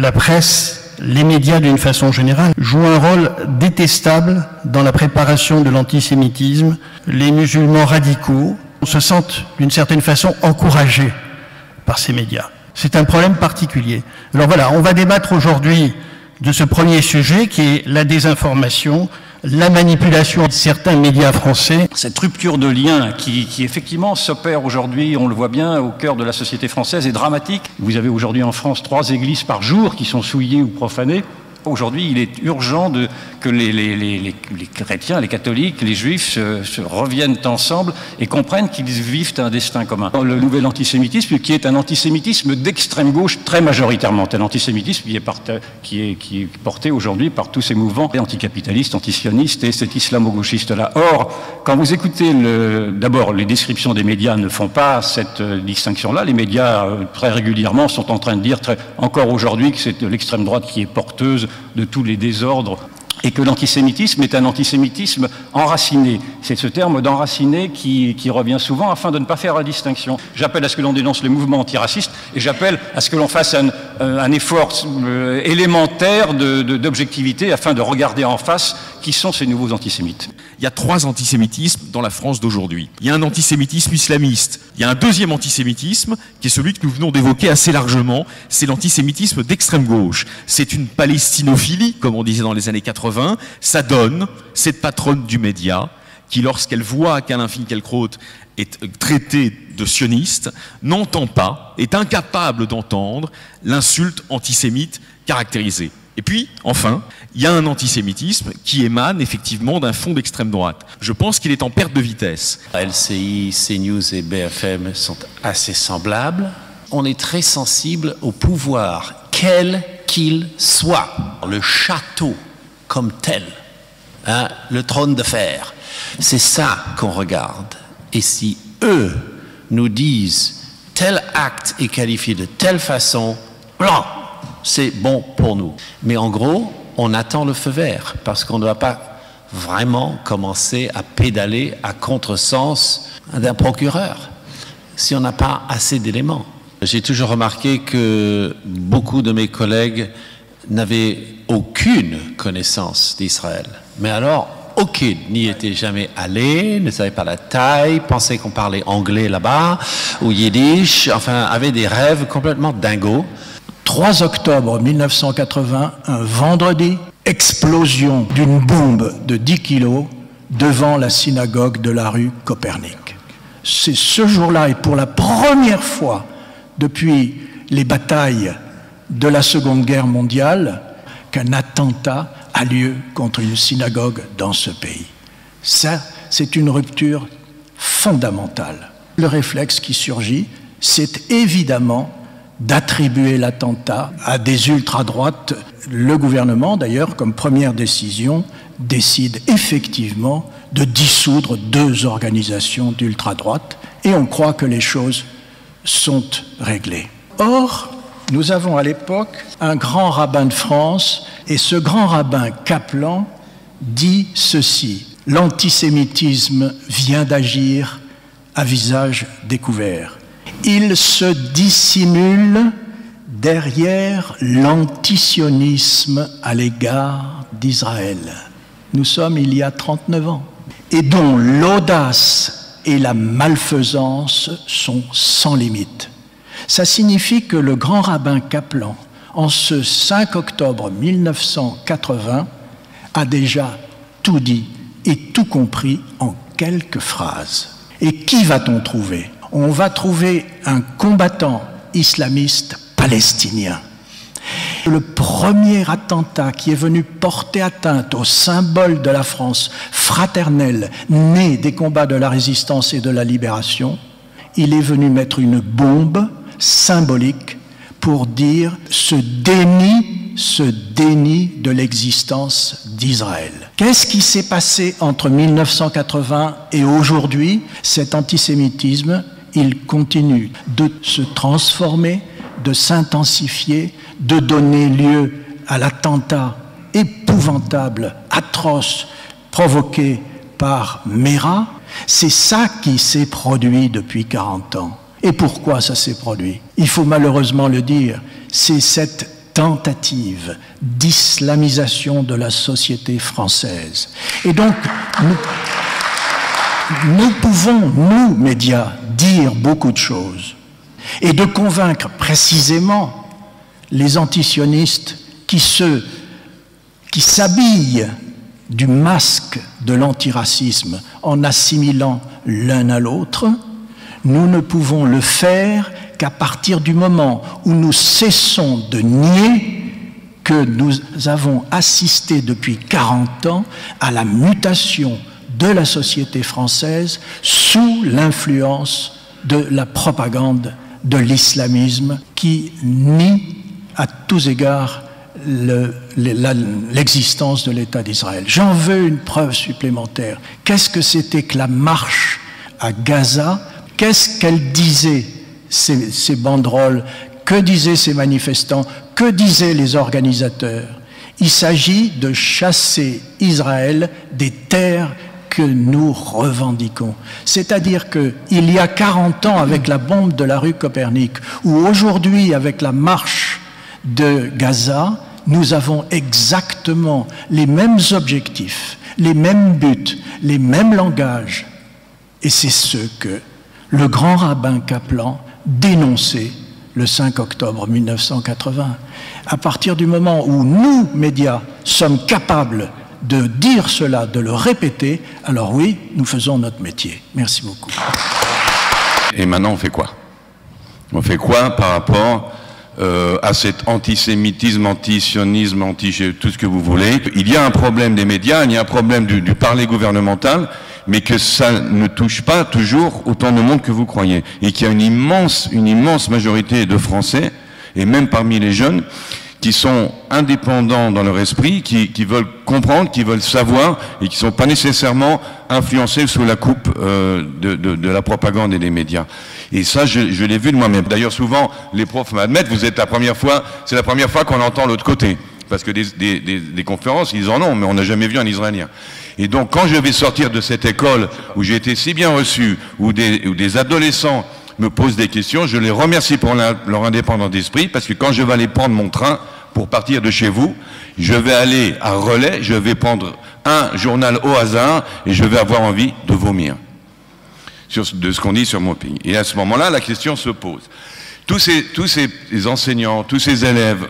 la presse, les médias d'une façon générale, jouent un rôle détestable dans la préparation de l'antisémitisme. Les musulmans radicaux se sentent d'une certaine façon encouragés par ces médias. C'est un problème particulier. Alors voilà, on va débattre aujourd'hui de ce premier sujet qui est la désinformation, la manipulation de certains médias français. Cette rupture de lien qui effectivement s'opère aujourd'hui, on le voit bien, au cœur de la société française est dramatique. Vous avez aujourd'hui en France 3 églises par jour qui sont souillées ou profanées. Aujourd'hui, il est urgent que les chrétiens, les catholiques, les juifs se reviennent ensemble et comprennent qu'ils vivent un destin commun. Le nouvel antisémitisme, qui est un antisémitisme d'extrême gauche très majoritairement, un antisémitisme qui est porté aujourd'hui par tous ces mouvements anticapitalistes, antisionistes et cet islamo-gauchiste-là. Or, quand vous écoutez, d'abord, les descriptions des médias ne font pas cette distinction-là. Les médias, très régulièrement, sont en train de dire, encore aujourd'hui, que c'est l'extrême droite qui est porteuse de tous les désordres et que l'antisémitisme est un antisémitisme enraciné. C'est ce terme d'enraciné qui revient souvent afin de ne pas faire la distinction. J'appelle à ce que l'on dénonce les mouvements antiracistes et j'appelle à ce que l'on fasse un effort élémentaire d'objectivité afin de regarder en face qui sont ces nouveaux antisémites. Il y a 3 antisémitismes dans la France d'aujourd'hui. Il y a un antisémitisme islamiste. Il y a un deuxième antisémitisme qui est celui que nous venons d'évoquer assez largement. C'est l'antisémitisme d'extrême gauche. C'est une palestinophilie, comme on disait dans les années 80. Ça donne cette patronne du média qui, lorsqu'elle voit qu'Alain Finkielkraut est traité de sioniste, n'entend pas, est incapable d'entendre l'insulte antisémite caractérisée. Et puis, enfin, il y a un antisémitisme qui émane effectivement d'un fond d'extrême droite. Je pense qu'il est en perte de vitesse. LCI, CNews et BFM sont assez semblables. On est très sensible au pouvoir, quel qu'il soit. Le château comme tel, hein, le trône de fer, c'est ça qu'on regarde. Et si eux nous disent tel acte est qualifié de telle façon, blanc, c'est bon pour nous. Mais en gros, on attend le feu vert parce qu'on ne doit pas vraiment commencer à pédaler à contresens d'un procureur si on n'a pas assez d'éléments. J'ai toujours remarqué que beaucoup de mes collègues n'avaient aucune connaissance d'Israël. Mais alors, aucune, n'y était jamais allé, ne savait pas la taille, pensait qu'on parlait anglais là-bas, ou yiddish, enfin, avait des rêves complètement dingos. 3 octobre 1980, un vendredi, explosion d'une bombe de 10 kilos devant la synagogue de la rue Copernic. C'est ce jour-là, et pour la première fois depuis les batailles de la Seconde Guerre mondiale, qu'un attentat a lieu contre une synagogue dans ce pays. Ça, c'est une rupture fondamentale. Le réflexe qui surgit, c'est évidemment d'attribuer l'attentat à des ultra-droites. Le gouvernement, d'ailleurs, comme première décision, décide effectivement de dissoudre 2 organisations d'ultra-droite et on croit que les choses sont réglées. Or, nous avons à l'époque un grand rabbin de France et ce grand rabbin Kaplan dit ceci: l'antisémitisme vient d'agir à visage découvert. Il se dissimule derrière l'antisionisme à l'égard d'Israël. Nous sommes il y a 39 ans, et dont l'audace et la malfaisance sont sans limite. Ça signifie que le grand rabbin Kaplan, en ce 5 octobre 1980, a déjà tout dit et tout compris en quelques phrases. Et qui va-t-on trouver ? On va trouver un combattant islamiste palestinien. Le premier attentat qui est venu porter atteinte au symbole de la France fraternelle, né des combats de la résistance et de la libération, il est venu mettre une bombe symbolique pour dire ce déni de l'existence d'Israël. Qu'est-ce qui s'est passé entre 1980 et aujourd'hui? Cet antisémitisme, il continue de se transformer, de s'intensifier, de donner lieu à l'attentat épouvantable, atroce, provoqué par Mera. C'est ça qui s'est produit depuis 40 ans. Et pourquoi ça s'est produit? Il faut malheureusement le dire, c'est cette tentative d'islamisation de la société française. Et donc, nous pouvons, nous, médias, dire beaucoup de choses et de convaincre précisément les antisionistes qui s'habillent du masque de l'antiracisme en assimilant l'un à l'autre. Nous ne pouvons le faire qu'à partir du moment où nous cessons de nier que nous avons assisté depuis 40 ans à la mutation de la société française sous l'influence de la propagande de l'islamisme qui nie à tous égards l'existence de l'État d'Israël. J'en veux une preuve supplémentaire. Qu'est-ce que c'était que la marche à Gaza? Qu'est-ce qu'elle disait, ces banderoles? Que disaient ces manifestants? Que disaient les organisateurs? Il s'agit de chasser Israël des terres que nous revendiquons. C'est-à-dire qu'il y a 40 ans avec la bombe de la rue Copernic, ou aujourd'hui avec la marche de Gaza, nous avons exactement les mêmes objectifs, les mêmes buts, les mêmes langages. Et c'est ce que le grand rabbin Kaplan dénonçait le 5 octobre 1980. À partir du moment où nous, médias, sommes capables de dire cela, de le répéter, alors oui, nous faisons notre métier. Merci beaucoup. Et maintenant, on fait quoi? On fait quoi par rapport à cet antisémitisme, anti-sionisme, tout ce que vous voulez? Il y a un problème des médias, il y a un problème du parler gouvernemental, mais que ça ne touche pas toujours autant de monde que vous croyez. Et qu'il y a une immense majorité de Français, et même parmi les jeunes, qui sont indépendants dans leur esprit, qui veulent comprendre, qui veulent savoir, et qui ne sont pas nécessairement influencés sous la coupe de la propagande et des médias. Et ça, je l'ai vu de moi-même. D'ailleurs, souvent, les profs m'admettent, c'est la première fois qu'on entend l'autre côté. Parce que des conférences, ils en ont, mais on n'a jamais vu un Israélien. Et donc, quand je vais sortir de cette école où j'ai été si bien reçu, où des adolescents me posent des questions, je les remercie pour leur indépendance d'esprit, parce que quand je vais aller prendre mon train pour partir de chez vous, je vais aller à Relais, je vais prendre un journal au hasard, et je vais avoir envie de vomir de ce qu'on dit sur mon pays. Et à ce moment-là, la question se pose. Tous ces enseignants, tous ces élèves,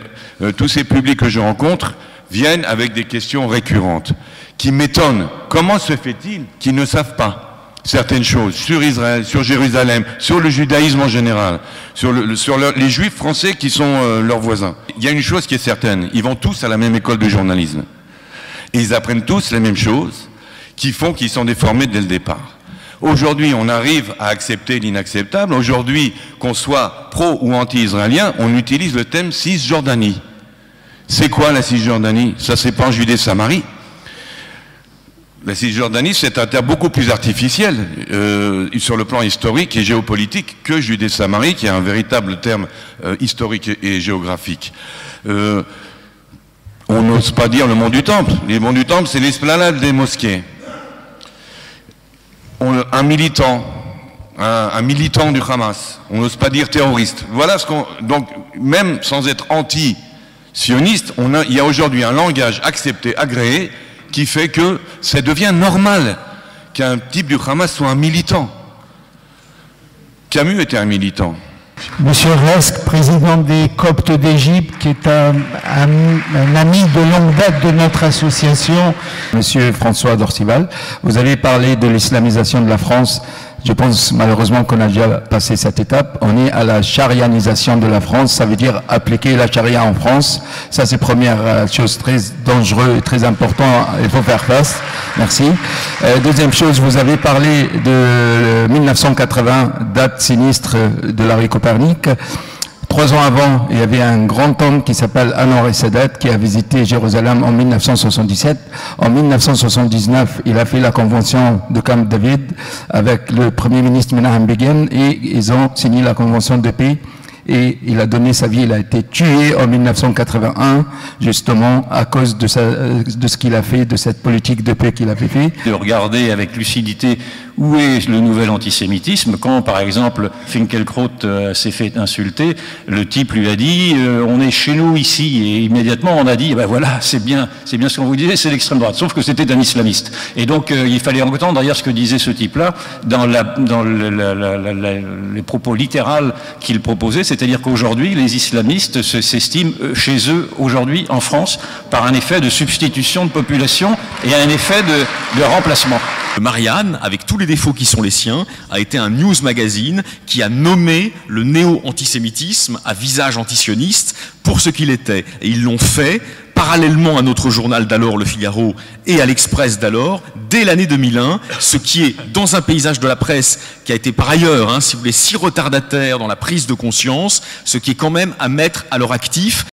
tous ces publics que je rencontre viennent avec des questions récurrentes qui m'étonnent. Comment se fait-il qu'ils ne savent pas certaines choses sur Israël, sur Jérusalem, sur le judaïsme en général, sur les juifs français qui sont leurs voisins? Il y a une chose qui est certaine, ils vont tous à la même école de journalisme. Et ils apprennent tous les mêmes choses qui font qu'ils sont déformés dès le départ. Aujourd'hui, on arrive à accepter l'inacceptable. Aujourd'hui, qu'on soit pro ou anti-israélien, on utilise le thème Cisjordanie. C'est quoi la Cisjordanie? Ça, c'est pas en Judée-Samarie. La Cisjordanie, c'est un terme beaucoup plus artificiel sur le plan historique et géopolitique que Judée-Samarie, qui est un véritable terme historique et géographique. On n'ose pas dire le mont du Temple. Le mont du Temple, c'est l'esplanade des mosquées. Un militant du Hamas, on n'ose pas dire terroriste. Voilà ce qu'on... Donc, même sans être anti-sioniste, il y a aujourd'hui un langage accepté, agréé, qui fait que ça devient normal qu'un type du Hamas soit un militant. Camus était un militant. Monsieur Resk, président des Coptes d'Égypte, qui est un ami de longue date de notre association. Monsieur François Dorcival, vous avez parlé de l'islamisation de la France. Je pense malheureusement qu'on a déjà passé cette étape. On est à la charianisation de la France, ça veut dire appliquer la charia en France. Ça, c'est première chose très dangereuse et très importante, il faut faire face. Merci. Deuxième chose, vous avez parlé de 1980, date sinistre de la rue Copernic. 3 ans avant, il y avait un grand homme qui s'appelle Anwar el-Sadat qui a visité Jérusalem en 1977. En 1979, il a fait la convention de Camp David avec le premier ministre Menahem Begin et ils ont signé la convention de paix. Et il a donné sa vie, il a été tué en 1981, justement à cause de ce qu'il a fait, de cette politique de paix qu'il avait fait. De regarder avec lucidité où est le nouvel antisémitisme? Quand, par exemple, Finkielkraut s'est fait insulter, le type lui a dit on est chez nous ici, et immédiatement on a dit ben voilà, c'est bien ce qu'on vous disait, c'est l'extrême droite, sauf que c'était un islamiste. Et donc il fallait entendre d'ailleurs ce que disait ce type-là dans les propos littéraux qu'il proposait, c'est-à-dire qu'aujourd'hui les islamistes s'estiment chez eux aujourd'hui en France par un effet de substitution de population et un effet de remplacement. Marianne, avec tous les défauts qui sont les siens, a été un news magazine qui a nommé le néo-antisémitisme à visage antisioniste pour ce qu'il était. Et ils l'ont fait parallèlement à notre journal d'alors, Le Figaro, et à l'Express d'alors, dès l'année 2001, ce qui est, dans un paysage de la presse qui a été par ailleurs, si vous voulez, si retardataire dans la prise de conscience, ce qui est quand même à mettre à leur actif.